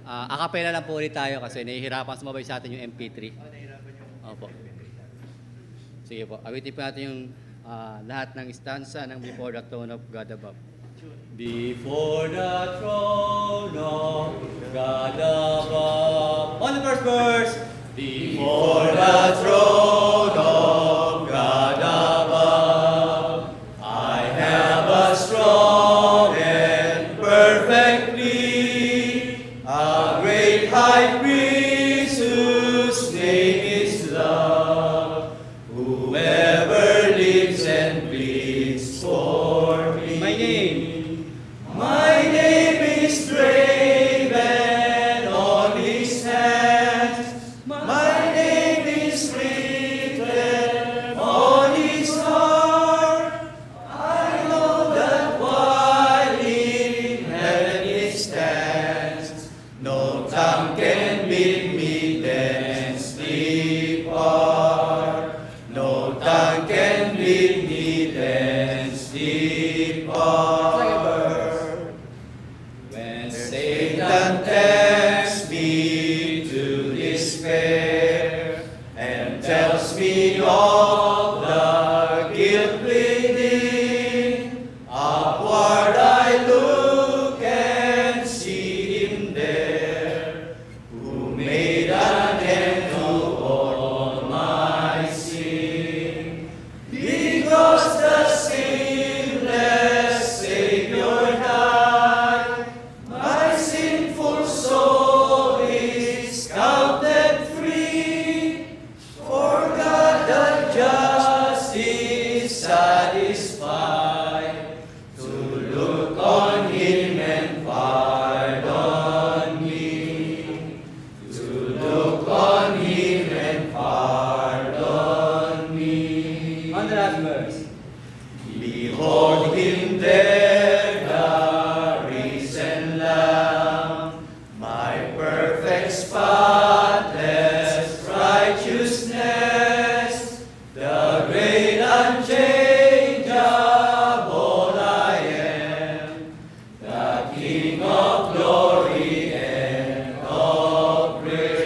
Acapella lang po ulit tayo kasi nahihirapan sumabay sa atin yung MP3. Opo. Sige po, awitin po natin yung lahat ng stanza ng Before the Throne of God Above. Before the throne of God above. On the first verse. Before the throne of God above, I have a strong and perfect plea, a great high priest whose name is love, whoever lives and bleeds for me. My name is graven on his hands. My name is written on his heart. I know that while in heaven it stands, no tongue can bid me thence depart. No tongue can bid me thence depart. When Satan tempts me to despair and tells me of the guilt within, upward I look and see him there, who made an end to all my sin. Because the sinless Savior died, my sinful soul is counted free. For God the just is satisfied to look on him and pardon me. To look on him and pardon me. On the last verse. Behold him there, the risen Lamb, my perfect spotless righteousness, the great unchangeable I am, the King of glory and of praise.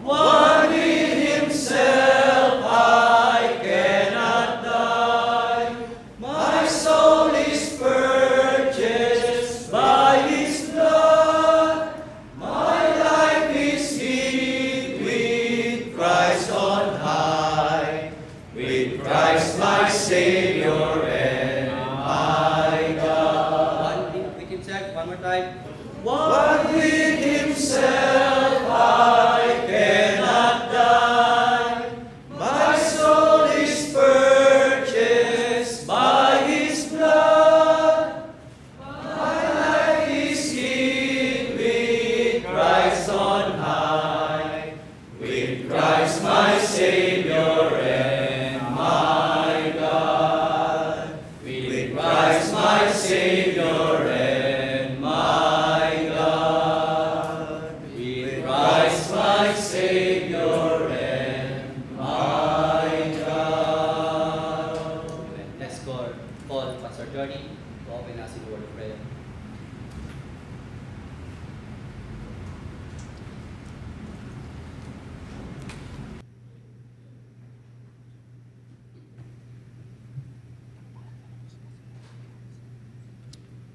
One with himself I cannot die. My soul is purchased by his blood. My life is hid with Christ on high, with Christ my Savior and my God. One with himself, one more time. One with himself I cannot die. My soul is purchased by his blood. My life is hid with Christ on high, with Christ my Savior and my God. With Christ my Savior and my God. With Christ my Savior and my God. Let's call Pastor Johnny to open us in a word of prayer.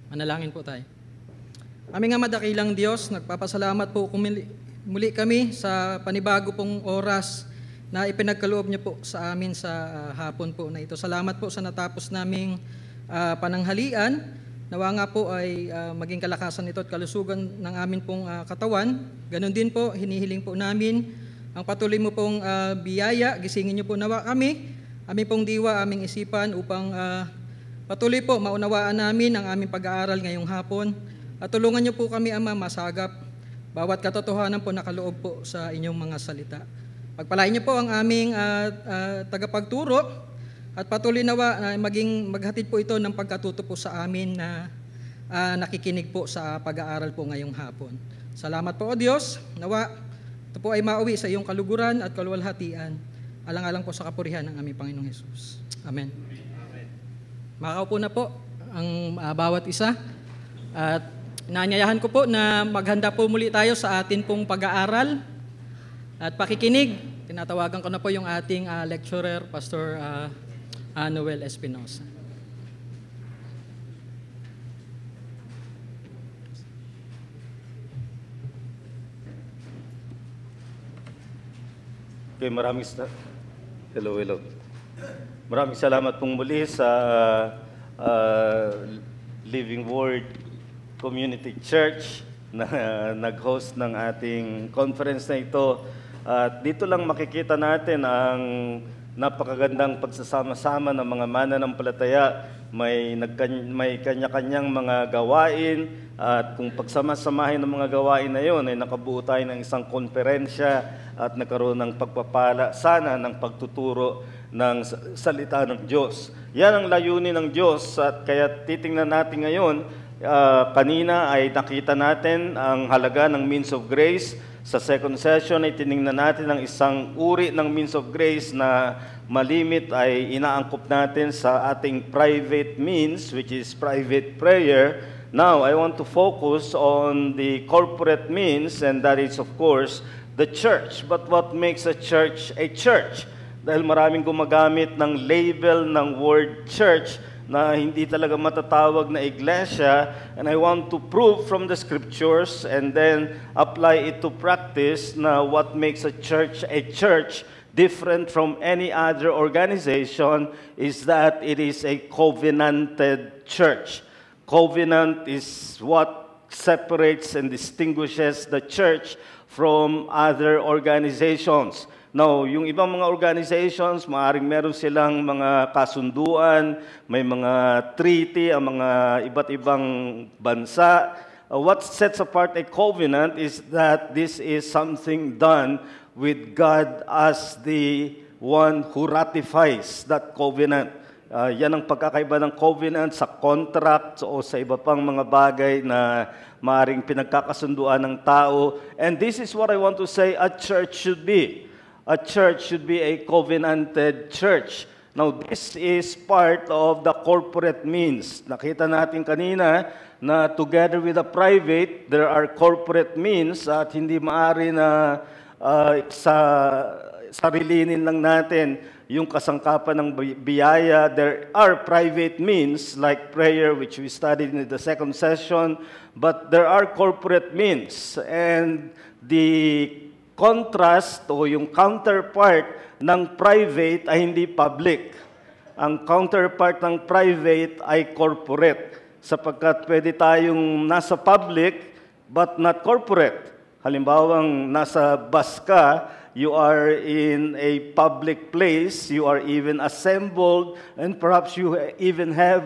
Manalangin po tayo. Aming Ama dakilang Diyos, nagpapasalamat po muli kami sa panibago pong oras na ipinagkaloob niyo po sa amin sa hapon po na ito. Salamat po sa natapos naming pananghalian. Nawa nga po ay maging kalakasan ito at kalusugan ng amin pong katawan. Ganon din po, hinihiling po namin ang patuloy mo pong biyaya. Gisingin niyo po nawa kami, aming pong diwa, aming isipan upang patuloy po maunawaan namin ang aming pag-aaral ngayong hapon. At tulungan niyo po kami, Ama, masagap bawat katotohanan po nakaloob po sa inyong mga salita. Pagpalain niyo po ang aming tagapagturo at patuloy nawa maghatid po ito ng pagkatuto po sa amin na nakikinig po sa pag-aaral po ngayong hapon. Salamat po, O Diyos. Nawa ito po ay mauwi sa iyong kaluguran at kaluwalhatian. Alang-alang po sa kapurihan ng aming Panginoong Hesus. Amen. Makaupo na po ang bawat isa. At Inaanyayahan ko po na maghanda po muli tayo sa atin pong pag-aaral at pakikinig. Tinatawagan ko na po yung ating lecturer, Pastor Noel Espinosa. Okay, hello. Maraming salamat pong muli sa Living Word Community Church na nag-host ng ating conference na ito. At dito lang makikita natin ang napakagandang pagsasama-sama ng mga mananampalataya. May kanya-kanyang mga gawain at kung pagsama-samahin ng mga gawain na yon ay nakabuo tayo ng isang konferensya at nagkaroon ng pagpapala sana ng pagtuturo ng salita ng Diyos. Yan ang layunin ng Diyos at kaya titingnan natin ngayon, kanina ay nakita natin ang halaga ng means of grace. Sa second session ay tiningnan natin ang isang uri ng means of grace na malimit ay inaangkop natin sa ating private means, which is private prayer. Now, I want to focus on the corporate means, and that is, of course, the church. But what makes a church a church? Dahil maraming gumagamit ng label ng word church na hindi talaga matatawag na iglesia, and I want to prove from the scriptures and then apply it to practice na what makes a church different from any other organization is that it is a covenanted church. Covenant is what separates and distinguishes the church from other organizations. Now, yung ibang mga organizations, maaaring meron silang mga kasunduan, may mga treaty, ang mga iba't ibang bansa. What sets apart a covenant is that this is something done with God as the one who ratifies that covenant. Yan ang pagkakaiba ng covenant sa contract o sa iba pang mga bagay na maaaring pinagkakasunduan ng tao. And this is what I want to say a church should be. A church should be a covenanted church. Now, this is part of the corporate means. Nakita natin kanina na together with the private, there are corporate means at hindi maaari na sarilinin lang natin yung kasangkapan ng biyaya. There are private means like prayer, which we studied in the second session, but there are corporate means. And the contrast o yung counterpart ng private ay hindi public. Ang counterpart ng private ay corporate, sapagkat pwede tayong nasa public but not corporate. Halimbawang nasa bus ka, you are in a public place, you are even assembled, and perhaps you even have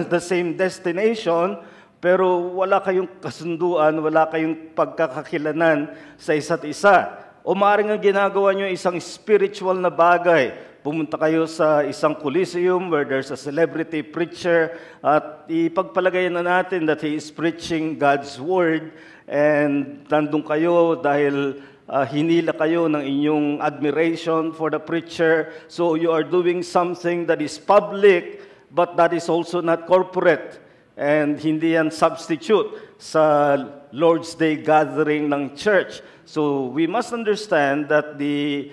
the same destination, pero wala kayong kasunduan, wala kayong pagkakakilanan sa isa't isa. O maaaring ang ginagawa nyo isang spiritual na bagay. Pumunta kayo sa isang coliseum where there's a celebrity preacher at ipagpalagay na natin that he is preaching God's word and nandun kayo dahil hinila kayo ng inyong admiration for the preacher. So you are doing something that is public but that is also not corporate. And hindi yan substitute sa Lord's Day gathering ng church. So we must understand that the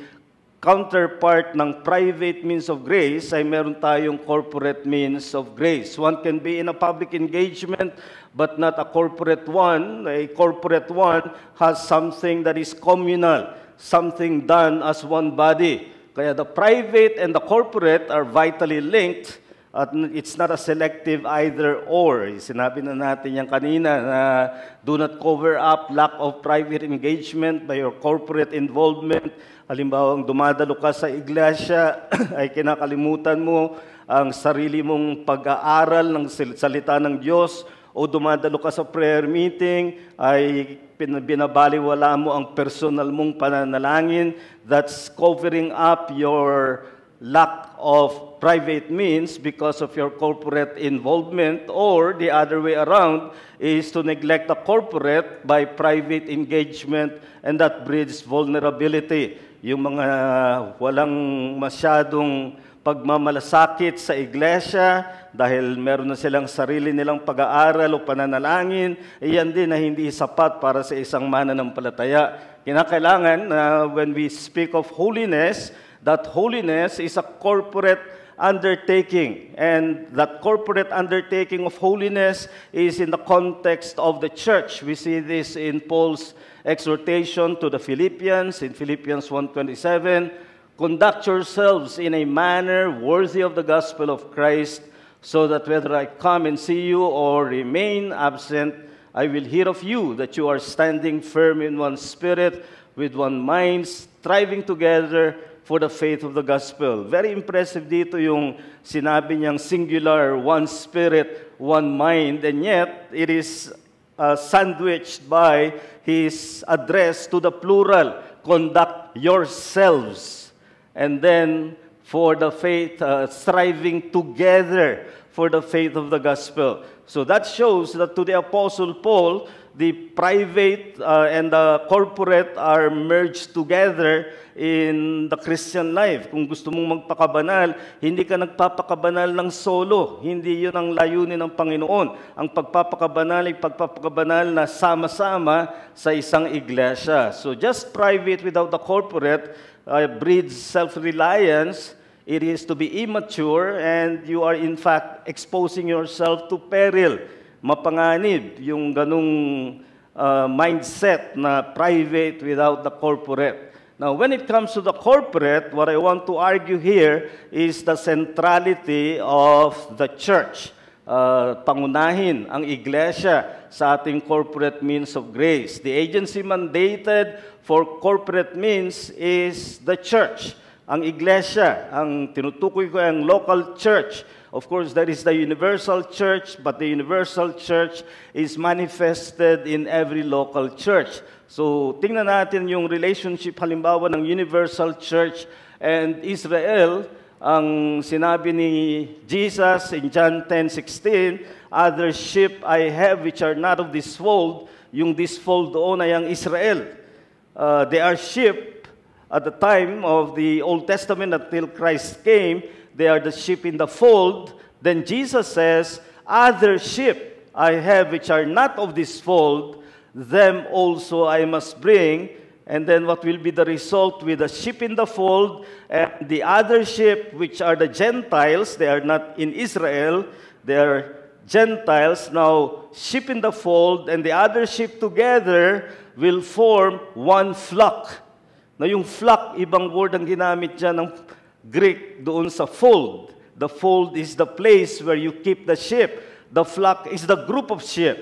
counterpart ng private means of grace ay meron tayong corporate means of grace. One can be in a public engagement but not a corporate one. A corporate one has something that is communal, something done as one body. Kaya the private and the corporate are vitally linked. At it's not a selective either or. Sinabi na natin yan kanina na do not cover up lack of private engagement by your corporate involvement. Halimbawa, dumadalo ka sa iglesia ay kinakalimutan mo ang sarili mong pag-aaral ng salita ng Diyos, o dumadalo ka sa prayer meeting ay binabaliwala mo ang personal mong pananalangin. That's covering up your lack of private means because of your corporate involvement, or the other way around is to neglect the corporate by private engagement, and that breeds vulnerability. Yung mga walang masyadong pagmamalasakit sa iglesia dahil meron na silang sarili nilang pag-aaral o pananalangin, iyan din na hindi sapat para sa isang mananampalataya. Kinakailangan na when we speak of holiness, that holiness is a corporate undertaking. And that corporate undertaking of holiness is in the context of the church. We see this in Paul's exhortation to the Philippians, in Philippians 1:27, conduct yourselves in a manner worthy of the gospel of Christ, so that whether I come and see you or remain absent, I will hear of you, that you are standing firm in one spirit, with one mind, striving together for the faith of the gospel. Very impressive dito yung sinabi niyang singular, one spirit, one mind, and yet it is sandwiched by his address to the plural, conduct yourselves. And then, for the faith, striving together for the faith of the gospel. So that shows that to the Apostle Paul, the private and the corporate are merged together in the Christian life. Kung gusto mong magpakabanal, hindi ka nagpapakabanal ng solo. Hindi yun ang layunin ng Panginoon. Ang pagpapakabanal ay pagpapakabanal na sama-sama sa isang iglesia. So just private without the corporate breeds self-reliance. It is to be immature, and you are in fact exposing yourself to peril. Mapanganib yung ganung mindset na private without the corporate. Now, when it comes to the corporate, what I want to argue here is the centrality of the church. Pangunahin ang iglesia sa ating corporate means of grace. The agency mandated for corporate means is the church. Ang iglesia, ang tinutukoy ko ay ang local church. Of course, there is the universal church, but the universal church is manifested in every local church. So, tingnan natin yung relationship halimbawa ng universal church and Israel. Ang sinabi ni Jesus in John 10:16, other sheep I have which are not of this fold. Yung this fold doon ay ang Israel. They are sheep at the time of the Old Testament until Christ came. They are the sheep in the fold. Then Jesus says, other sheep I have which are not of this fold, them also I must bring. And then what will be the result with the sheep in the fold and the other sheep, which are the Gentiles? They are not in Israel, they are Gentiles. Now, sheep in the fold and the other sheep together will form one flock. Na yung flock, ibang word ang ginamit dyan ng Greek doon sa fold. The fold is the place where you keep the sheep. The flock is the group of sheep.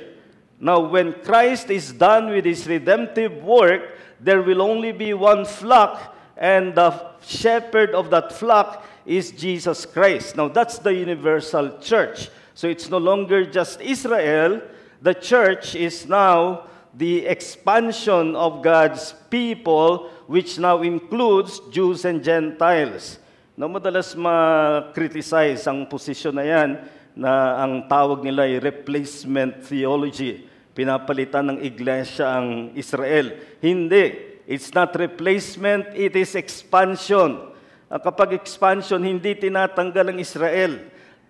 Now, when Christ is done with His redemptive work, there will only be one flock, and the shepherd of that flock is Jesus Christ. Now, that's the universal church. So it's no longer just Israel. The church is now the expansion of God's people, which now includes Jews and Gentiles. Now, madalas ma-criticize ang posisyon na yan na ang tawag nila ay replacement theology. Pinapalitan ng iglesia ang Israel. Hindi. It's not replacement, it is expansion. Kapag expansion, hindi tinatanggal ang Israel.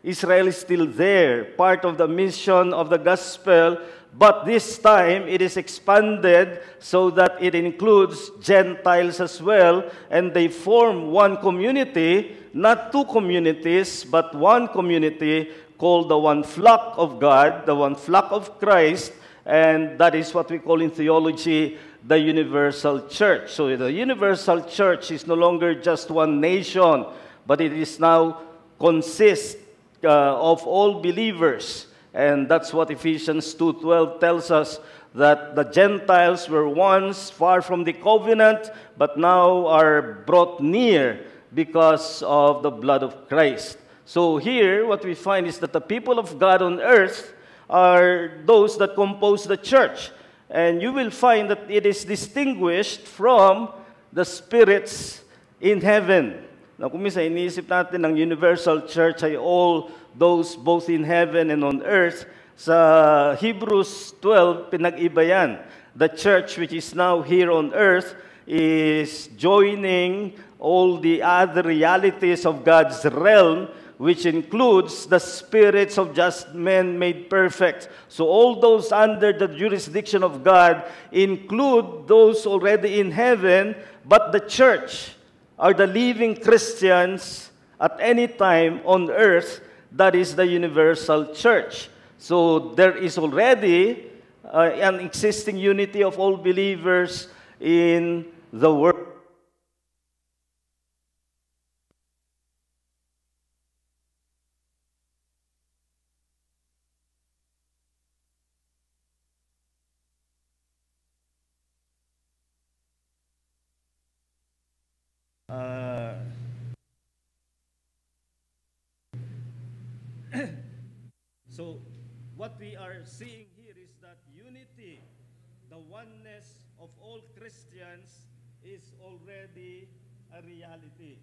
Israel is still there, part of the mission of the gospel, but this time it is expanded so that it includes Gentiles as well, and they form one community, not two communities, but one community called the one flock of God, the one flock of Christ, and that is what we call in theology the universal church. So the universal church is no longer just one nation, but it is now consists of all believers. And that's what Ephesians 2:12 tells us, that the Gentiles were once far from the covenant, but now are brought near because of the blood of Christ. So here, what we find is that the people of God on earth are those that compose the church. And you will find that it is distinguished from the spirits in heaven. Now, kung minsan iniisip natin ang universal church ay all those both in heaven and on earth, sa Hebrews 12, pinag-iba yan. The church which is now here on earth is joining all the other realities of God's realm, which includes the spirits of just men made perfect. So all those under the jurisdiction of God include those already in heaven, but the church are the living Christians at any time on earth. That is the universal church. So there is already an existing unity of all believers in the world. So what we are seeing here is that unity, the oneness of all Christians, is already a reality.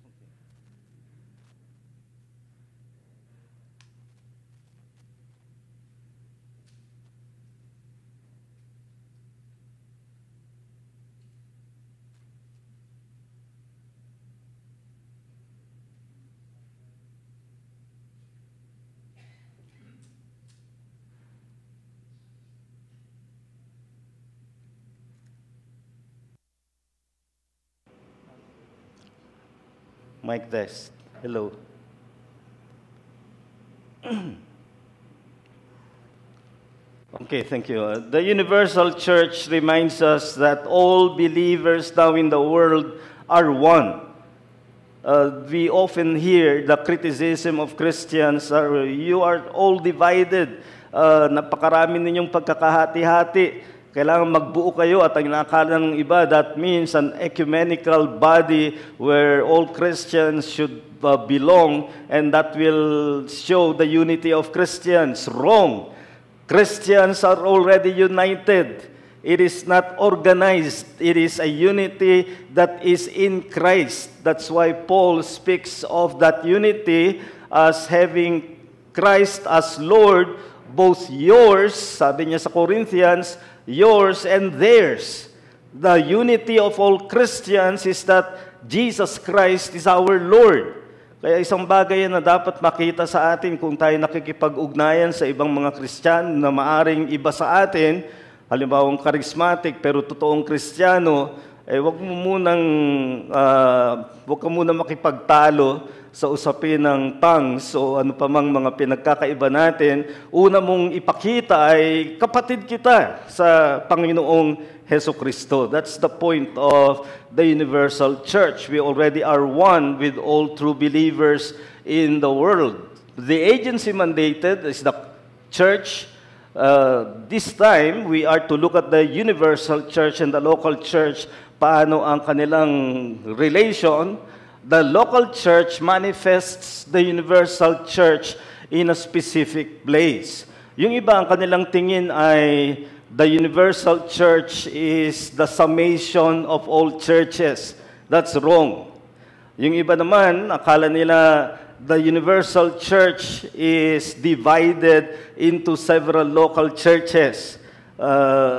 Okay. Mic test. Hello. Okay, thank you. The universal church reminds us that all believers now in the world are one. We often hear the criticism of Christians, you are all divided. Napakarami ninyong pagkakahati-hati. Kailangan magbuo kayo at ang nakakala ng iba, that means an ecumenical body where all Christians should belong, and that will show the unity of Christians. Wrong. Christians are already united. It is not organized. It is a unity that is in Christ. That's why Paul speaks of that unity as having Christ as Lord, both yours, sabi niya sa Corinthians, yours and theirs. The unity of all Christians is that Jesus Christ is our Lord. Kaya isang bagay na dapat makita sa atin kung tayo nakikipag-ugnayan sa ibang mga Kristiyano na maaring iba sa atin, halimbawa charismatic pero totoong Kristiyano, wag ka muna makipagtalo sa usapin ng tongues o ano pa mang mga pinagkakaiba natin. Una mong ipakita ay kapatid kita sa Panginoong Hesukristo. That's the point of the universal church. We already are one with all true believers in the world. The agency mandated is the church. This time, we are to look at the universal church and the local church, paano ang kanilang relation. The local church manifests the universal church in a specific place. Yung iba, ang kanilang tingin ay the universal church is the summation of all churches. That's wrong. Yung iba naman, akala nila the universal church is divided into several local churches.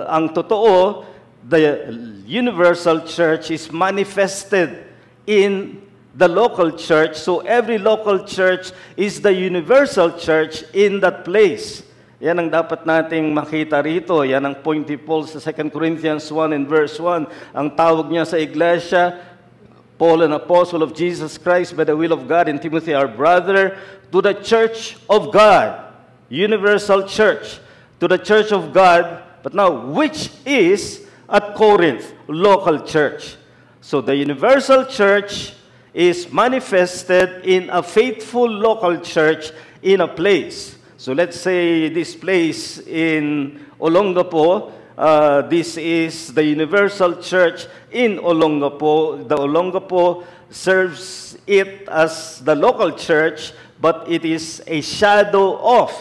Ang totoo, the universal church is manifested in the local church. So every local church is the universal church in that place. Yan ang dapat nating makita rito. Yan ang point ni Paul sa 2 Corinthians 1 and verse 1. Ang tawag niya sa iglesia, Paul, an apostle of Jesus Christ by the will of God, and Timothy, our brother, to the church of God, universal church, to the church of God, but now, which is at Corinth, local church. So the universal church is manifested in a faithful local church in a place. So let's say this place in Olongapo, this is the universal church in Olongapo. The Olongapo serves it as the local church, but it is a shadow of,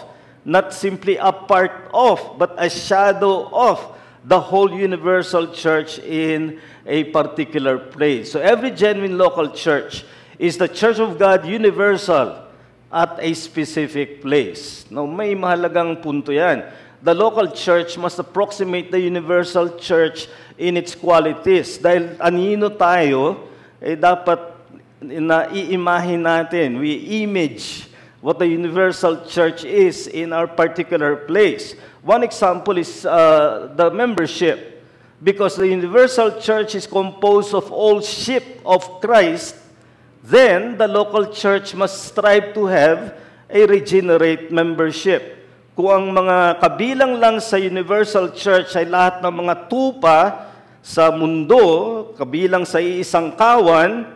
not simply a part of, but a shadow of the whole universal church in a particular place. So every genuine local church is the church of God universal at a specific place. Now, may mahalagang punto yan. the local church must approximate the universal church in its qualities. Dahil anino tayo, dapat na-i-imagine natin, we image what the universal church is in our particular place. One example is the membership. Because the universal church is composed of all sheep of Christ, then the local church must strive to have a regenerate membership. Kung ang mga kabilang lang sa universal church ay lahat ng mga tupa sa mundo, kabilang sa isang kawan,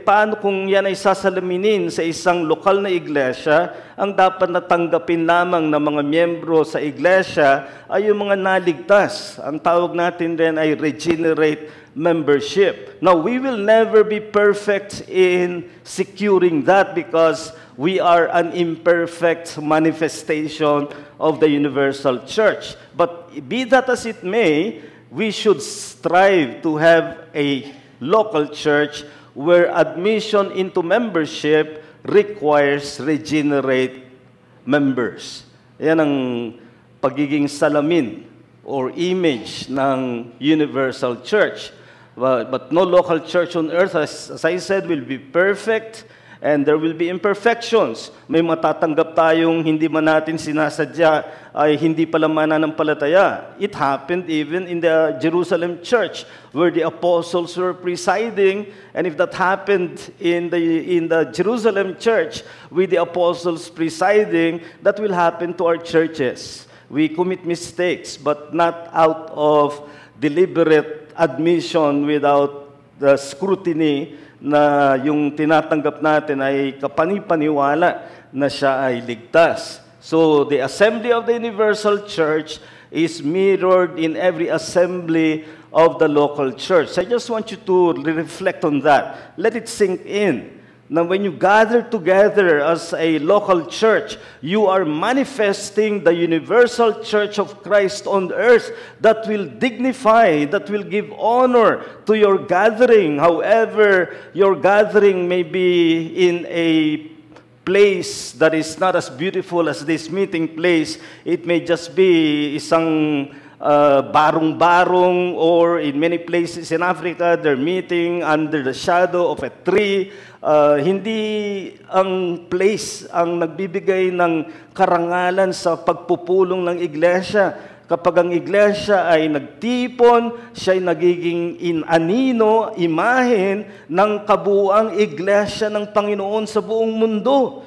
paano kung yan ay sasalaminin sa isang lokal na iglesia, ang dapat natanggapin lamang ng mga miyembro sa iglesia ay yung mga naligtas. Ang tawag natin din ay regenerate membership. Now, we will never be perfect in securing that because we are an imperfect manifestation of the universal church. But be that as it may, we should strive to have a local church where admission into membership requires regenerate members. Yan ang pagiging salamin or image ng universal church. But no local church on earth, as I said, will be perfect, and there will be imperfections. May matatanggap tayong hindi man natin sinasadya ay hindi pala mananampalataya. It happened even in the Jerusalem church where the apostles were presiding, and if that happened in the Jerusalem church with the apostles presiding, that will happen to our churches. We commit mistakes, but not out of deliberate admission without the scrutiny na yung tinatanggap natin ay kapanipaniwala na siya ay ligtas. So, the assembly of the universal church is mirrored in every assembly of the local church. I just want you to reflect on that. Let it sink in. Now, when you gather together as a local church, you are manifesting the universal church of Christ on earth that will dignify, that will give honor to your gathering. However, your gathering may be in a place that is not as beautiful as this meeting place. It may just be isang barong-barong, or in many places in Africa, they're meeting under the shadow of a tree. Hindi ang place ang nagbibigay ng karangalan sa pagpupulong ng iglesia. Kapag ang iglesia ay nagtipon, siya ay nagiging anino, imahen ng kabuuang iglesia ng Panginoon sa buong mundo.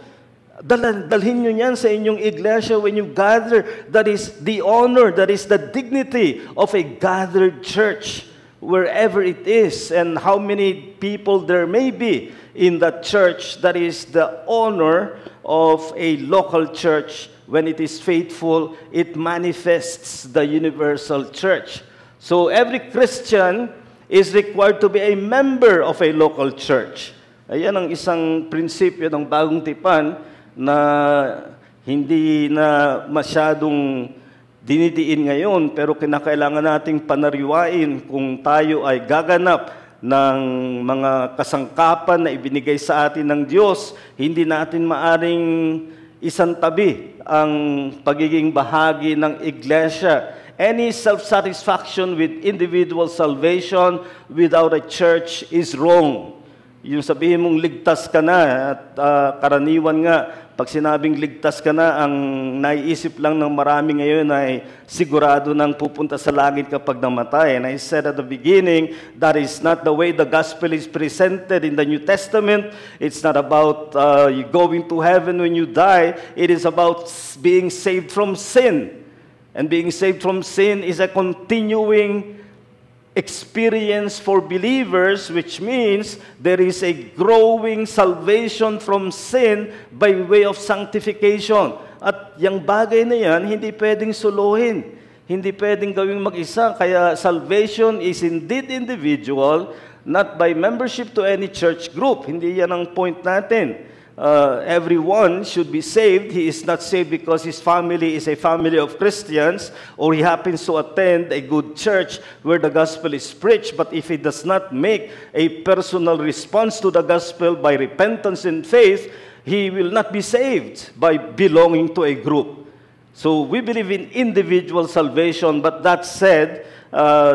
Dalhin nyo yan sa inyong iglesia when you gather. That is the honor, that is the dignity of a gathered church, wherever it is, and how many people there may be in that church. That is the honor of a local church. When it is faithful, it manifests the universal church. So every Christian is required to be a member of a local church. Ayan ang isang prinsipyo ng Bagong Tipan na hindi na masyadong dinidiin ngayon, pero kinakailangan nating panariwain kung tayo ay gaganap ng mga kasangkapan na ibinigay sa atin ng Diyos. Hindi natin maaring isantabi ang pagiging bahagi ng iglesia. Any self-satisfaction with individual salvation without a church is wrong. Yung sabihin mong ligtas ka na, at karaniwan nga, pag sinabing ligtas ka na, ang naiisip lang ng marami ngayon ay sigurado nang pupunta sa langit kapag namatay. And I said at the beginning, that is not the way the gospel is presented in the New Testament. It's not about you going to heaven when you die. It is about being saved from sin. And being saved from sin is a continuing experience for believers, which means there is a growing salvation from sin by way of sanctification. At yung bagay na yan, hindi pwedeng suluhin. Hindi pwedeng gawing mag-isa. Kaya salvation is indeed individual, not by membership to any church group. Hindi yan ang point natin. Everyone should be saved. He is not saved because his family is a family of Christians, or he happens to attend a good church where the gospel is preached. But if he does not make a personal response to the gospel by repentance and faith, he will not be saved by belonging to a group. So we believe in individual salvation, but that said,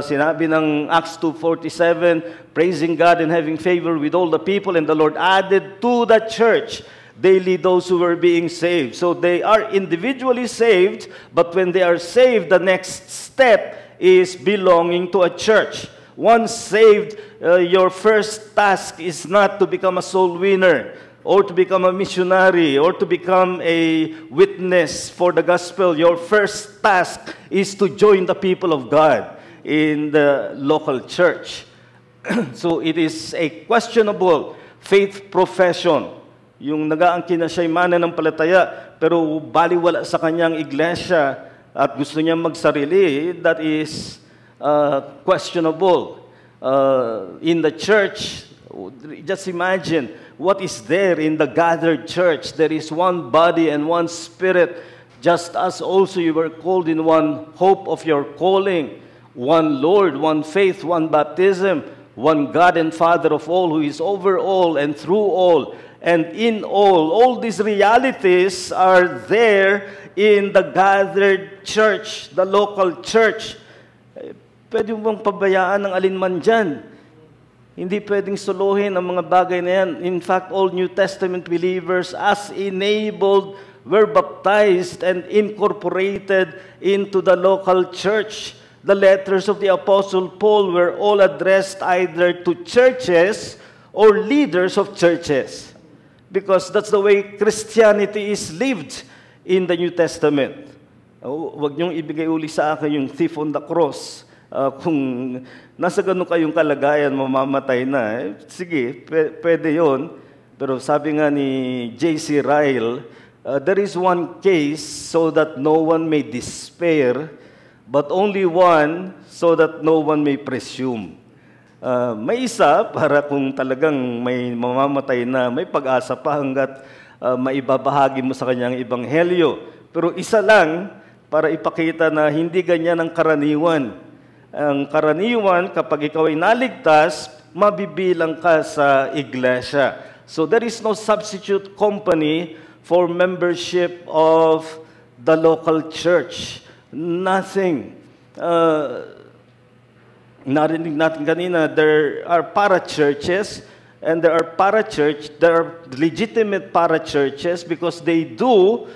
sinabi ng Acts 2:47, praising God and having favor with all the people, and the Lord added to the church daily those who were being saved. So they are individually saved, but when they are saved, the next step is belonging to a church. Once saved, your first task is not to become a soul winner, or to become a missionary, or to become a witness for the gospel. Your first task is to join the people of God in the local church. So it is a questionable faith profession. Yung nag-aangkin na siya'y mananampalataya, pero baliwala sa kanyang iglesia at gusto niya magsarili, that is questionable. In the church, just imagine, what is there in the gathered church? There is one body and one spirit, just as also you were called in one hope of your calling, one Lord, one faith, one baptism, one God and Father of all, who is over all and through all and in all. All these realities are there in the gathered church, the local church. Pwede mong pabayaan ng alinman dyan. Hindi pwedeng suluhin ang mga bagay na yan. In fact, all New Testament believers, as enabled, were baptized and incorporated into the local church. The letters of the Apostle Paul were all addressed either to churches or leaders of churches. Because that's the way Christianity is lived in the New Testament. Huwag niyong ibigay uli sa akin yung thief on the cross. Kung nasa ganun kayong kalagayan, mamamatay na, sige, pwede yun. Pero sabi nga ni J.C. Ryle, there is one case so that no one may despair, but only one so that no one may presume. May isa para kung talagang may mamamatay na, may pag-asa pa hanggat maibabahagi mo sa kanyang ebanghelyo. Pero isa lang para ipakita na hindi ganyan ang karaniwan. Ang karaniwan, kapag ikaw ay naligtas, mabibilang ka sa iglesia. So there is no substitute company for membership of the local church. Nothing. Narinig natin kanina, there are para-churches, and there are legitimate para-churches because they do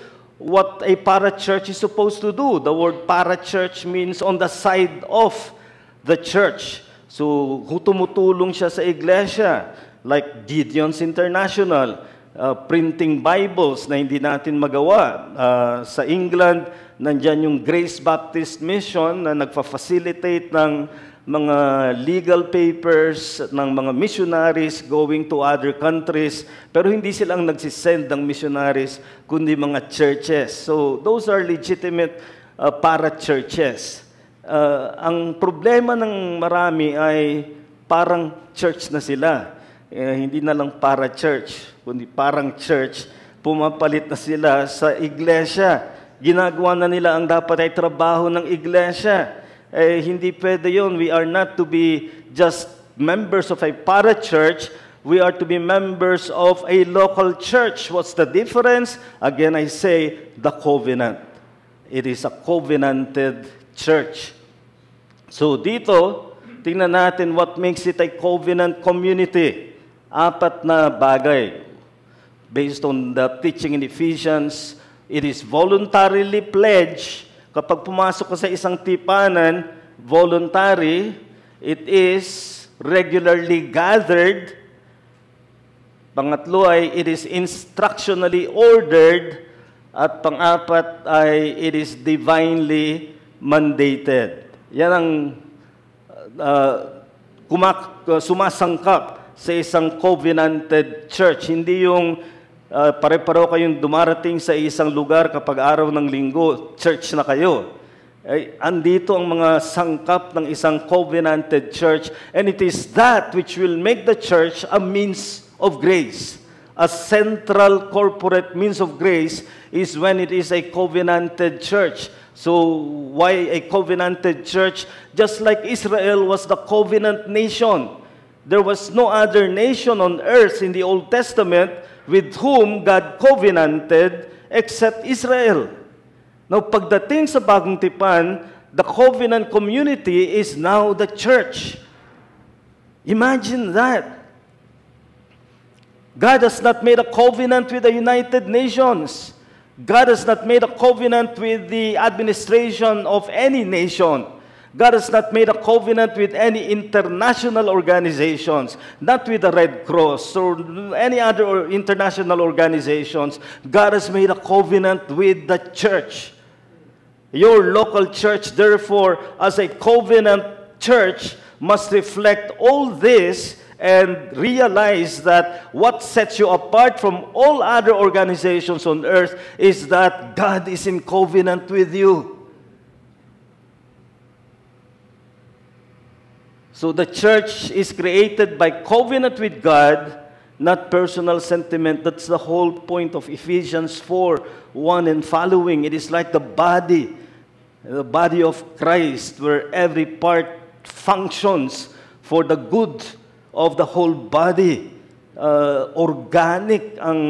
what a para-church is supposed to do. The word para-church means on the side of the church. So, tumutulong siya sa iglesia, like Gideon's International, printing Bibles na hindi natin magawa. Sa England, nandyan yung Grace Baptist Mission na nagfa-facilitate ng mga legal papers ng mga missionaries going to other countries, pero hindi silang nagsisend ng missionaries, kundi mga churches. So, those are legitimate para-churches. Ang problema ng marami ay parang church na sila. Hindi na lang para-church, kundi parang church, pumapalit na sila sa iglesia. Ginagawa na nila ang dapat ay trabaho ng iglesia. Hindi pwede yun. We are not to be just members of a para-church. We are to be members of a local church. What's the difference? Again, I say, the covenant. It is a covenanted church. So dito, tingnan natin what makes it a covenant community. 4 na bagay. Based on the teaching in Ephesians, it is voluntarily pledged. Kapag pumasok ka sa isang tipanan, voluntary, it is regularly gathered. Pangatlo ay it is instructionally ordered. At pang-apat ay it is divinely mandated. Yan ang sumasangkap sa isang covenanted church. Hindi yung pare-pareho kayong dumarating sa isang lugar kapag araw ng linggo, church na kayo. Andito ang mga sangkap ng isang covenanted church, and it is that which will make the church a means of grace. A central corporate means of grace is when it is a covenanted church. So, why a covenanted church? Just like Israel was the covenant nation. There was no other nation on earth in the Old Testament with whom God covenanted except Israel. Now, pagdating sa Bagong Tipan, the covenant community is now the church. Imagine that. God has not made a covenant with the United Nations. God has not made a covenant with the administration of any nation. God has not made a covenant with any international organizations, not with the Red Cross or any other international organizations. God has made a covenant with the church. Your local church, therefore, as a covenant church, must reflect all this and realize that what sets you apart from all other organizations on earth is that God is in covenant with you. So the church is created by covenant with God, not personal sentiment. That's the whole point of Ephesians 4:1 and following. It is like the body of Christ, where every part functions for the good of the whole body. Organic ang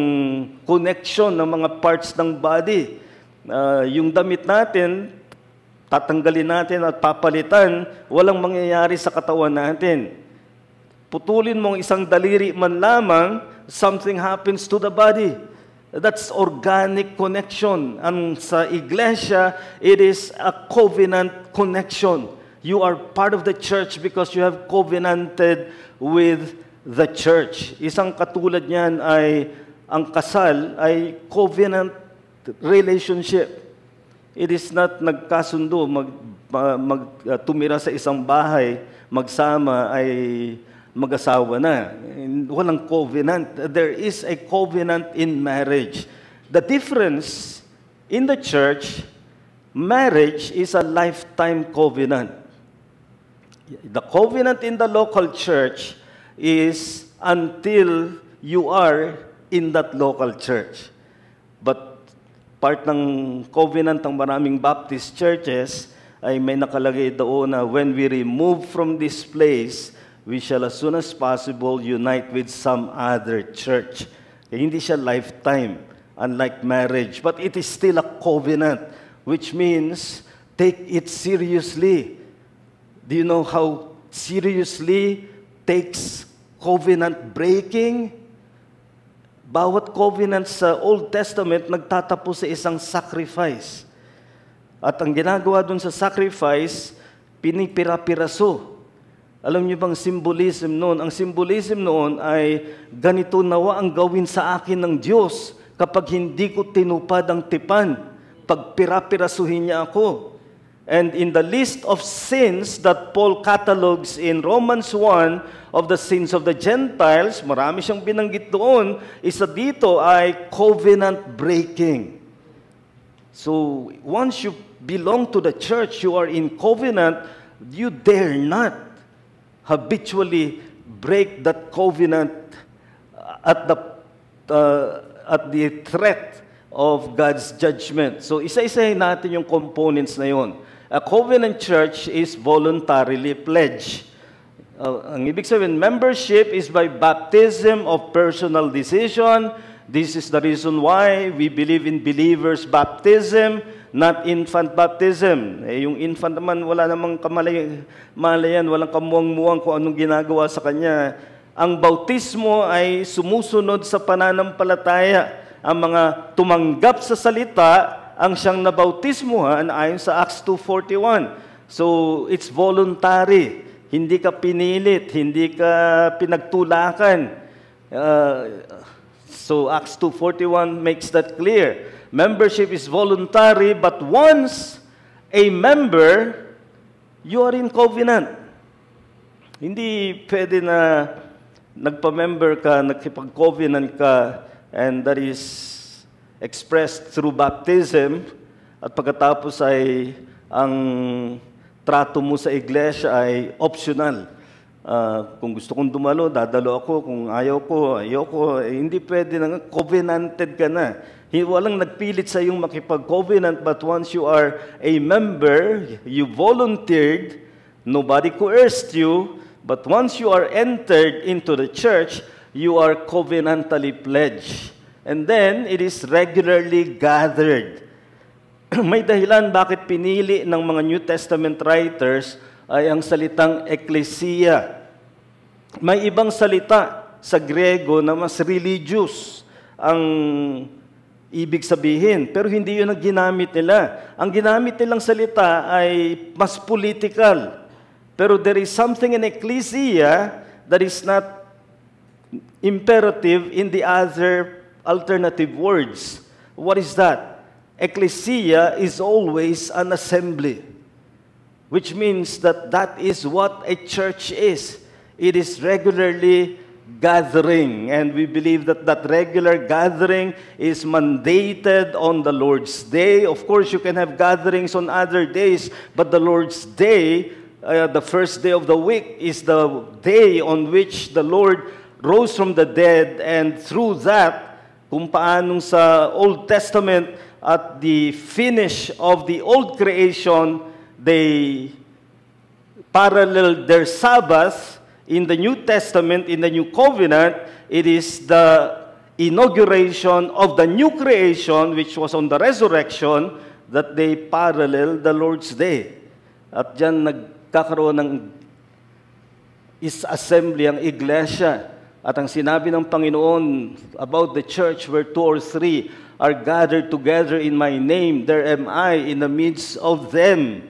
connection ng mga parts ng body. Yung damit natin, tatanggalin natin at papalitan, walang mangyayari sa katawan natin. Putulin mong isang daliri man lamang, something happens to the body. That's organic connection. And sa iglesia, it is a covenant connection. You are part of the church because you have covenanted with the church. Isang katulad niyan ay, ang kasal ay covenant relationship. It is not nagkasundo, tumira sa isang bahay, magsama ay mag-asawa na. Walang covenant. There is a covenant in marriage. The difference in the church, marriage is a lifetime covenant. The covenant in the local church is until you are in that local church. But part ng covenant ng maraming Baptist churches ay may nakalagay doon na when we remove from this place, we shall as soon as possible unite with some other church. Hindi siya lifetime, unlike marriage. But it is still a covenant, which means take it seriously. Do you know how seriously takes covenant breaking? Bawat covenant sa Old Testament nagtatapos sa isang sacrifice. At ang ginagawa dun sa sacrifice, pinipira-piraso. Alam niyo bang symbolism noon? Ang symbolism noon ay ganito nawa ang gawin sa akin ng Diyos kapag hindi ko tinupad ang tipan. Pagpira-pirasuhin niya ako. And in the list of sins that Paul catalogs in Romans 1, of the sins of the Gentiles, marami siyang binanggit doon, isa dito ay covenant breaking. So, once you belong to the church, you are in covenant, you dare not habitually break that covenant at the threat of God's judgment. So, isa-isahin natin yung components na yon. A covenant church is voluntarily pledged. Ang ibig sabihin, membership is by baptism of personal decision. This is the reason why we believe in believers' baptism, not infant baptism. Yung infant naman, wala namang kamalayan, walang kamuang-muang kung anong ginagawa sa kanya. Ang bautismo ay sumusunod sa pananampalataya. Ang mga tumanggap sa salita, ang siyang nabautismuhan ayon sa Acts 2:41. So, it's voluntary. Hindi ka pinilit, hindi ka pinagtulakan. So Acts 2:41 makes that clear. Membership is voluntary, but once a member, you are in covenant. Hindi pwede na nagpa-member ka, nagkipag-covenant ka, and that is expressed through baptism, at pagkatapos ay ang trato mo sa iglesia ay optional. Kung gusto kong dumalo, dadalo ako. Kung ayaw ko, ayoko. Hindi pwede na, covenanted ka na. Walang nagpilit sa iyong makipag-covenant, but once you are a member, you volunteered, nobody coerced you, but once you are entered into the church, you are covenantally pledged. And then, it is regularly gathered. may dahilan bakit pinili ng mga New Testament writers ay ang salitang ekklesia. May ibang salita sa Grego na mas religious ang ibig sabihin, pero hindi yun ang ginamit nila. Ang ginamit nilang salita ay mas political. Pero there is something in ecclesia that is not imperative in the other alternative words. What is that? Ecclesia is always an assembly, which means that that is what a church is. It is regularly gathering, and we believe that that regular gathering is mandated on the Lord's Day. Of course, you can have gatherings on other days, but the Lord's Day, the first day of the week, is the day on which the Lord rose from the dead, and through that, kung paanong sa Old Testament, at the finish of the old creation, they paralleled their Sabbath. In the New Testament, in the New Covenant, it is the inauguration of the new creation, which was on the resurrection, that they parallel the Lord's Day. At dyan nagkakaroon ng assembly ang iglesia. At ang sinabi ng Panginoon about the church where 2 or 3 are gathered together in my name, there am I in the midst of them.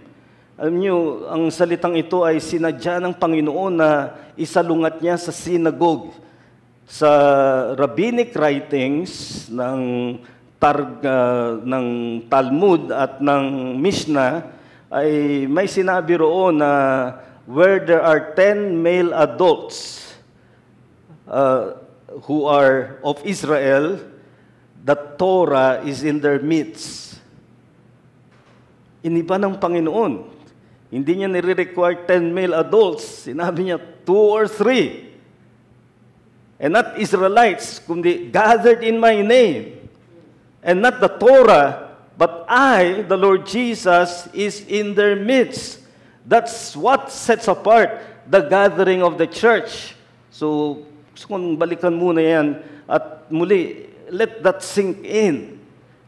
Alam niyo, ang salitang ito ay sinadya ng Panginoon na isalungat niya sa synagogue. Sa rabbinic writings ng Talmud at ng Mishnah, ay may sinabi roon na where there are 10 male adults who are of Israel, the Torah is in their midst. Iniba ng Panginoon. Hindi niya nire-require 10 male adults. Sinabi niya 2 or 3. And not Israelites, kundi gathered in my name. And not the Torah, but I, the Lord Jesus, is in their midst. That's what sets apart the gathering of the church. So, kung balikan muna yan, at muli, let that sink in.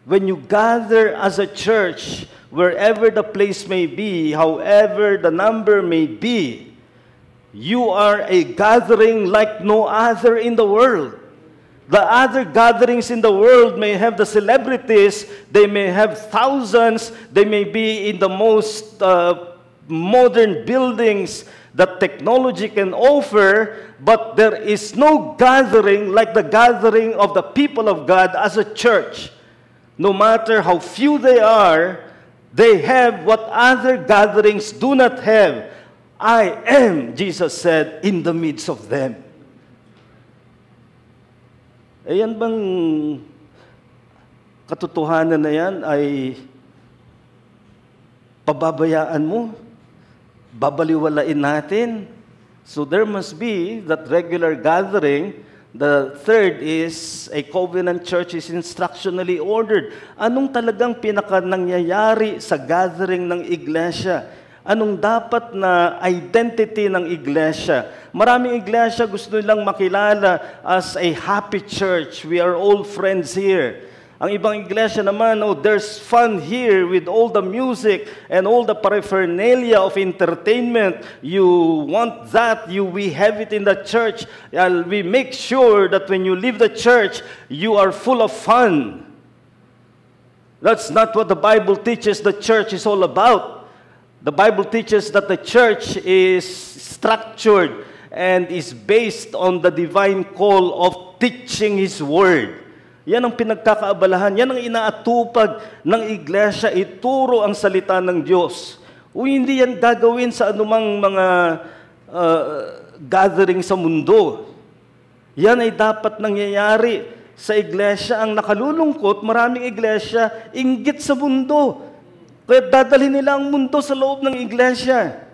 When you gather as a church, wherever the place may be, however the number may be, you are a gathering like no other in the world. The other gatherings in the world may have the celebrities, they may have thousands, they may be in the most modern buildings that technology can offer, but there is no gathering like the gathering of the people of God as a church. No matter how few they are, they have what other gatherings do not have. I am, Jesus said, in the midst of them. Eh yan bang katotohanan na yan ay pababayaan mo? Babaliwalain natin? So there must be that regular gathering. The third is a covenant church is instructionally ordered. Anong talagang pinakanangyayari sa gathering ng iglesia? Anong dapat na identity ng iglesia? Maraming iglesia gusto nilang makilala as a happy church. We are all friends here. Ang ibang iglesia naman, oh, there's fun here with all the music and all the paraphernalia of entertainment. You want that, we have it in the church. We make sure that when you leave the church, you are full of fun. That's not what the Bible teaches the church is all about. The Bible teaches that the church is structured and is based on the divine call of teaching His Word. Yan ang pinagkakaabalahan, yan ang inaatupag ng iglesia, ituro ang salita ng Diyos. O hindi yan gagawin sa anumang mga gathering sa mundo. Yan ay dapat nangyayari sa iglesia. Ang nakalulungkot, maraming iglesia, inggit sa mundo. Kaya dadalhin nila ang mundo sa loob ng iglesia.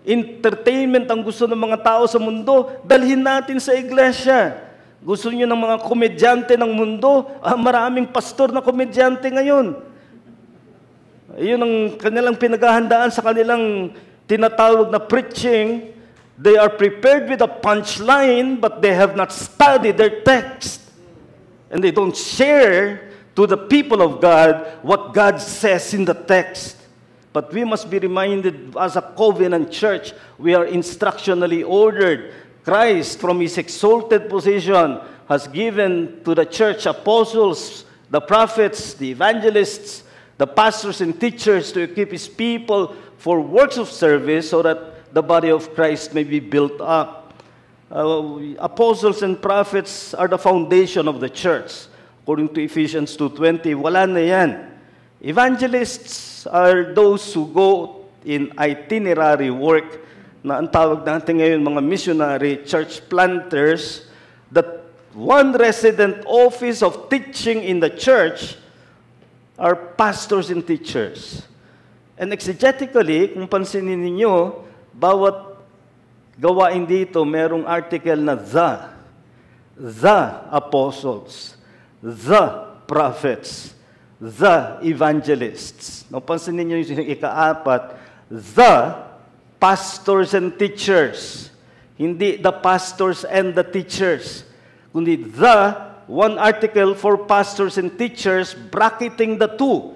Entertainment ang gusto ng mga tao sa mundo, dalhin natin sa iglesia. Gusto niyo ng mga komedyante ng mundo? Maraming pastor na komedyante ngayon. Iyon ang kanilang pinaghahandaan sa kanilang tinatawag na preaching. They are prepared with a punchline, but they have not studied their text. And they don't share to the people of God what God says in the text. But we must be reminded, as a covenant church, we are instructionally ordered. Christ, from His exalted position, has given to the church apostles, the prophets, the evangelists, the pastors and teachers to equip His people for works of service so that the body of Christ may be built up. Apostles and prophets are the foundation of the church. According to Ephesians 2:20, wala na yan. Evangelists are those who go in itinerary work, na ang tawag natin ngayon mga missionary, church planters. The one resident office of teaching in the church are pastors and teachers. And exegetically, kung pansinin ninyo, bawat gawain dito, merong article na the apostles, the prophets, the evangelists. Napansin ninyo yung ika-4, the pastors and teachers. Hindi the pastors and the teachers. Kundi the, one article for pastors and teachers, bracketing the two.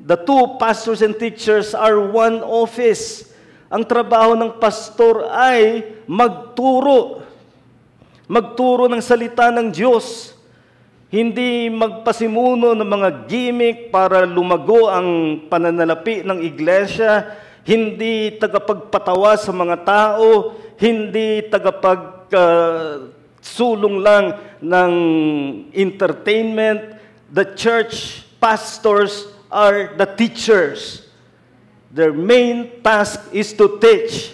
The two pastors and teachers are one office. Ang trabaho ng pastor ay magturo. Magturo ng salita ng Diyos. Hindi magpasimuno ng mga gimmick para lumago ang pananalapi ng iglesia, hindi tagapagpatawa sa mga tao, hindi sulong lang ng entertainment. The church pastors are the teachers. Their main task is to teach.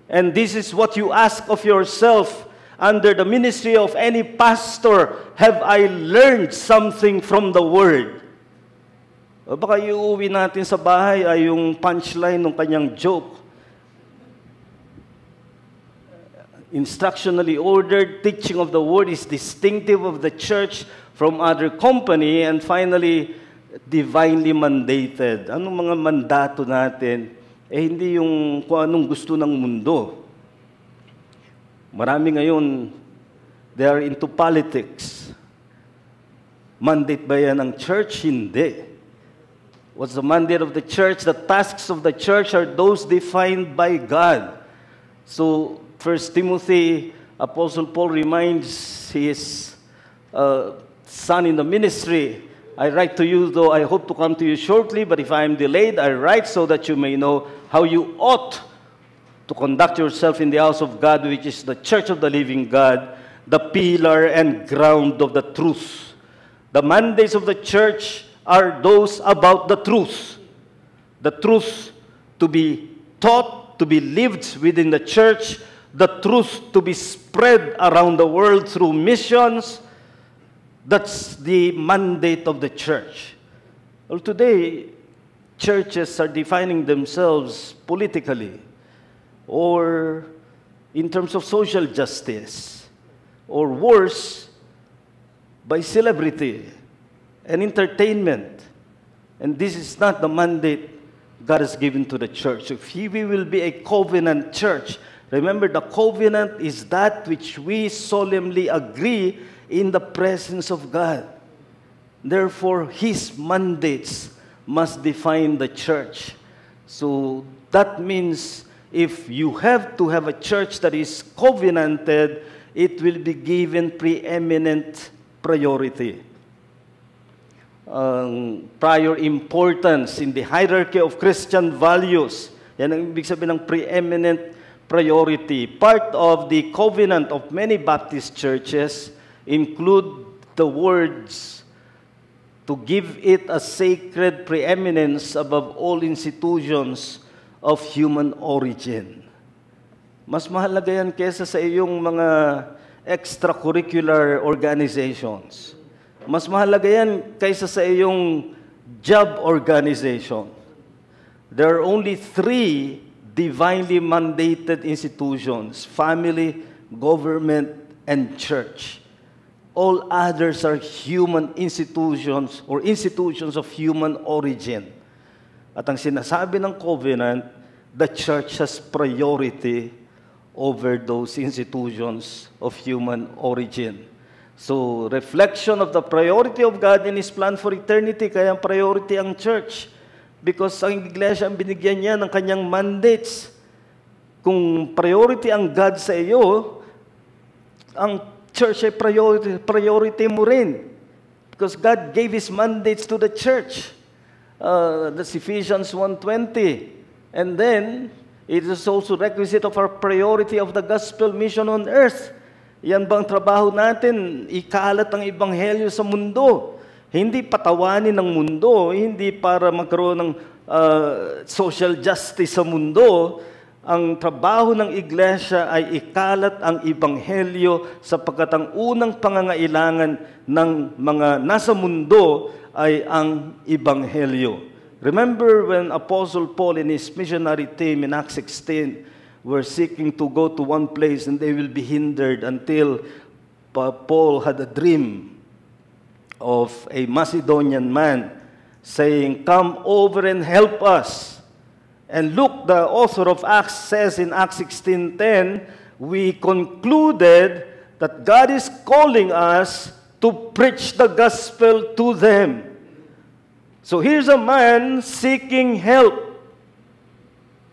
And this is what you ask of yourself. Under the ministry of any pastor, have I learned something from the Word? O baka iuwi natin sa bahay ay yung punchline ng kanyang joke. Instructionally ordered, teaching of the Word is distinctive of the church from other company. And finally, divinely mandated. Anong mga mandato natin? Hindi yung kung anong gusto ng mundo. Marami ngayon, they are into politics. Mandate ba yan ng church? Hindi. What's the mandate of the church? The tasks of the church are those defined by God. So, 1 Timothy, Apostle Paul reminds his son in the ministry, I write to you, though I hope to come to you shortly, but if I am delayed, I write so that you may know how you ought to conduct yourself in the house of God, which is the church of the living God, the pillar and ground of the truth. The mandates of the church are those about the truth. The truth to be taught, to be lived within the church, the truth to be spread around the world through missions. That's the mandate of the church. Well, today, churches are defining themselves politically, or in terms of social justice, or worse, by celebrity and entertainment. And this is not the mandate God has given to the church. If we will be a covenant church, remember the covenant is that which we solemnly agree in the presence of God. Therefore, His mandates must define the church. So that means if you have to have a church that is covenanted, it will be given preeminent priority. Prior importance in the hierarchy of Christian values. Yan ang ibig sabihin ng preeminent priority. Part of the covenant of many Baptist churches include the words to give it a sacred preeminence above all institutions of human origin. Mas mahalaga yan kesa sa iyong mga extracurricular organizations. Mas mahalaga yan kaysa sa iyong job organization. There are only 3 divinely mandated institutions: family, government, and church. All others are human institutions or institutions of human origin. At ang sinasabi ng covenant, the church has priority over those institutions of human origin. So, reflection of the priority of God in His plan for eternity, kaya priority ang church. Because ang iglesia ang binigyan niya ng kanyang mandates. Kung priority ang God sa iyo, ang church ay priority mo rin. Because God gave His mandates to the church. That's Ephesians 1:20. And then, it is also requisite of our priority of the gospel mission on earth. Yan bang trabaho natin? Ikalat ang ebanghelyo sa mundo. Hindi patawanin ng mundo, hindi para magkaroon ng social justice sa mundo. Ang trabaho ng iglesia ay ikalat ang ebanghelyo sapagkat ang unang pangangailangan ng mga nasa mundo ay ang ebanghelyo. Remember when Apostle Paul and his missionary team in Acts 16 were seeking to go to one place and they will be hindered until Paul had a dream of a Macedonian man saying, "Come over and help us." And Luke, the author of Acts, says in Acts 16:10, we concluded that God is calling us to preach the gospel to them. So here's a man seeking help.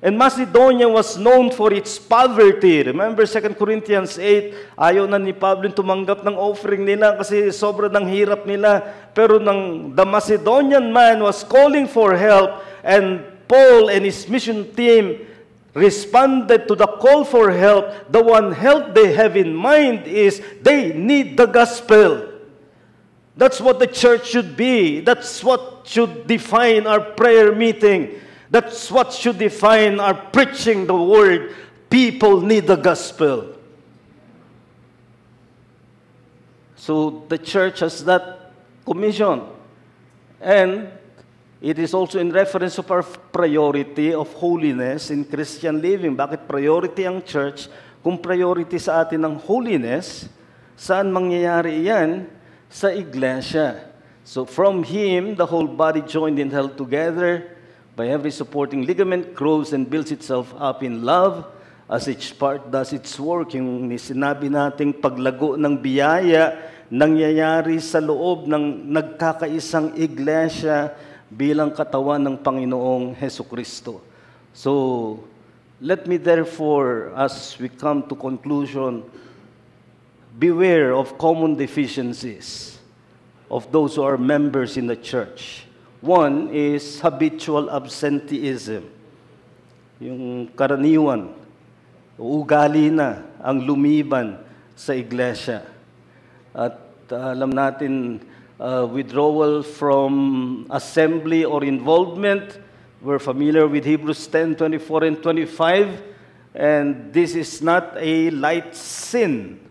And Macedonia was known for its poverty. Remember 2 Corinthians 8, ayaw na ni Pablo tumanggap ng offering nila kasi sobrang ng hirap nila. Pero the Macedonian man was calling for help, and Paul and his mission team responded to the call for help. The one help they have in mind is they need the gospel. That's what the church should be. That's what should define our prayer meeting. That's what should define our preaching the word. People need the gospel. So the church has that commission. And it is also in reference of our priority of holiness in Christian living. Bakit priority ang church? Kung priority sa atin ang holiness, saan mangyayari yan? Sa iglesia. So from Him, the whole body joined and held together by every supporting ligament grows and builds itself up in love as each part does its work. Yung sinabi nating paglago ng biyaya, nangyayari sa loob ng nagkakaisang iglesia bilang katawan ng Panginoong Hesukristo. So, let me therefore, as we come to conclusion, beware of common deficiencies of those who are members in the church. One is habitual absenteeism. Yung karaniwan, ugali na ang lumiban sa iglesia. At alam natin, withdrawal from assembly or involvement. We're familiar with Hebrews 10:24 and 25. And this is not a light sin.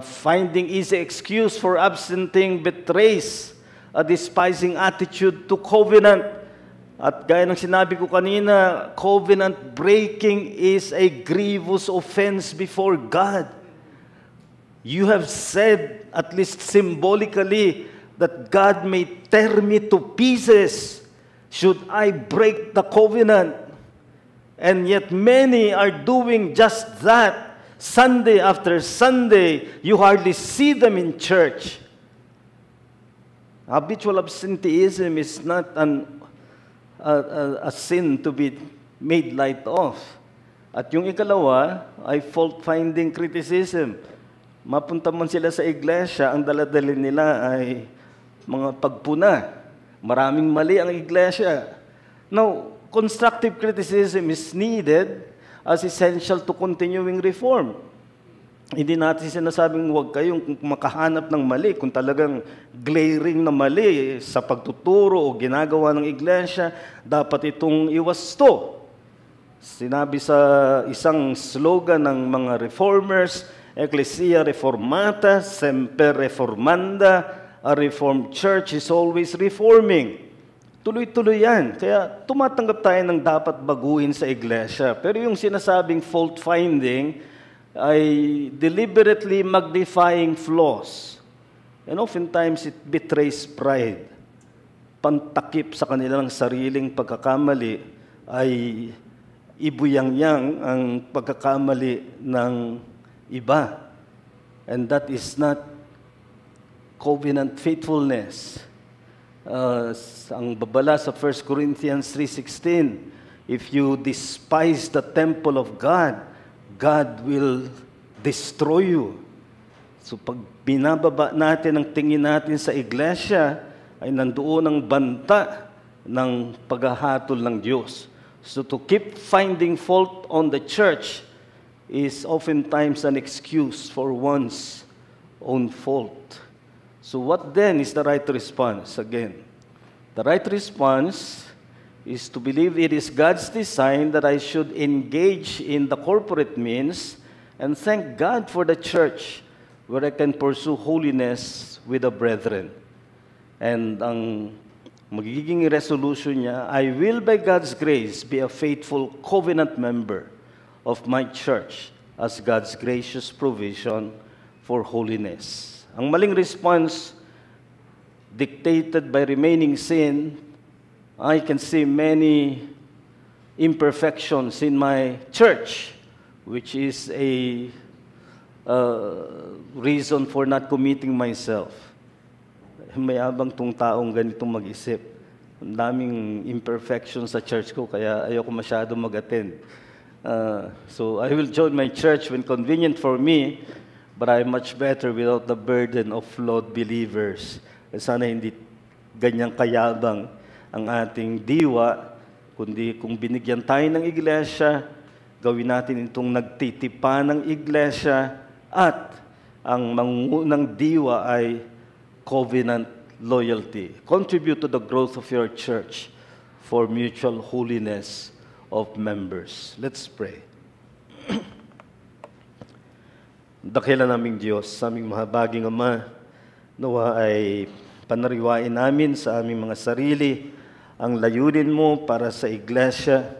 Finding easy excuse for absenting betrays a despising attitude to covenant. At gaya ng sinabi ko kanina, covenant breaking is a grievous offense before God. You have said, at least symbolically, that God may tear me to pieces should I break the covenant. And yet many are doing just that. Sunday after Sunday, you hardly see them in church. Habitual absenteeism is not a sin to be made light of. At yung ikalawa ay fault-finding criticism. Mapunta man sila sa iglesia, ang daladali nila ay mga pagpuna. Maraming mali ang iglesia. Now, constructive criticism is needed as essential to continuing reform. Hindi natin sinasabing huwag kayong makahanap ng mali kung talagang glaring na mali sa pagtuturo o ginagawa ng iglesia, dapat itong iwasto. Sinabi sa isang slogan ng mga reformers, Ecclesia Reformata, Semper Reformanda, a reformed church is always reforming. Tuloy-tuloy yan. Kaya tumatanggap tayo ng dapat baguhin sa iglesia. Pero yung sinasabing fault-finding ay deliberately magnifying flaws. And oftentimes it betrays pride. Pantakip sa kanilang sariling pagkakamali ay ibuyang-yang ang pagkakamali ng iba. And that is not covenant faithfulness. Ang babala sa 1 Corinthians 3:16, if you despise the temple of God, God will destroy you. So pag binababa natin ang tingin natin sa iglesia, ay nandoon ang banta ng paghahatol ng Diyos. So to keep finding fault on the church is oftentimes an excuse for one's own fault. So what then is the right response? Again, the right response is to believe it is God's design that I should engage in the corporate means and thank God for the church where I can pursue holiness with the brethren. And ang magiging resolution niya, I will by God's grace be a faithful covenant member of my church as God's gracious provision for holiness. Ang maling response, dictated by remaining sin, I can see many imperfections in my church, which is a reason for not committing myself. Mayabang tong taong ganitong mag-isip. Ang daming imperfections sa church ko, kaya ayoko masyado mag-attend. So I will join my church when convenient for me, but I'm much better without the burden of flawed believers. Sana hindi ganyang kayabang ang ating diwa, kundi kung binigyan tayo ng iglesia, gawin natin itong nagtitipa ng iglesia, at ang mangungunang diwa ay covenant loyalty. Contribute to the growth of your church for mutual holiness of members. Let's pray. Dakila naming Diyos, aming mahabaging Ama, nawa ay panariwain namin sa aming mga sarili ang layunin mo para sa iglesia.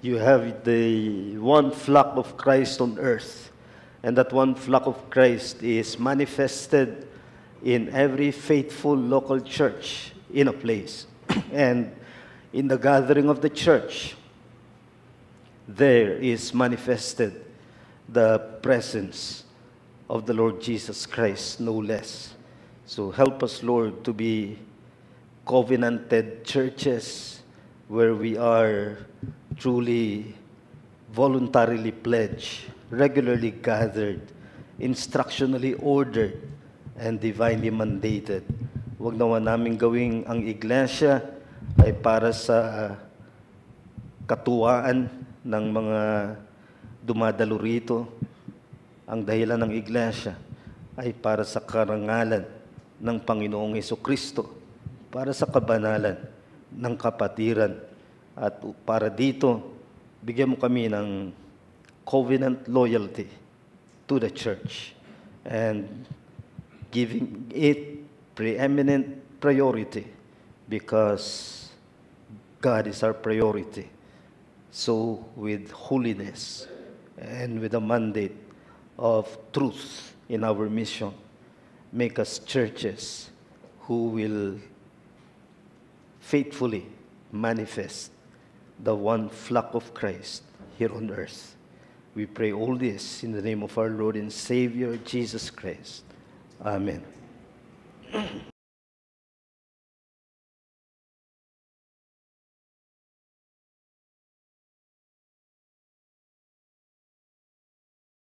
You have the one flock of Christ on earth, and that one flock of Christ is manifested in every faithful local church in a place. And in the gathering of the church, there is manifested the presence of the Lord Jesus Christ, no less. So help us, Lord, to be covenanted churches where we are truly voluntarily pledged, regularly gathered, instructionally ordered, and divinely mandated. Huwag naman namin gawing ang iglesia ay para sa katuwaan ng mga dumadalo rito. Ang dahilan ng iglesia ay para sa karangalan ng Panginoong Hesukristo, para sa kabanalan ng kapatiran. At para dito, bigyan mo kami ng covenant loyalty to the church and giving it preeminent priority because God is our priority. So with holiness and with a mandate of truth in our mission, make us churches who will faithfully manifest the one flock of Christ here on earth. We pray all this in the name of our Lord and Savior, Jesus Christ. Amen.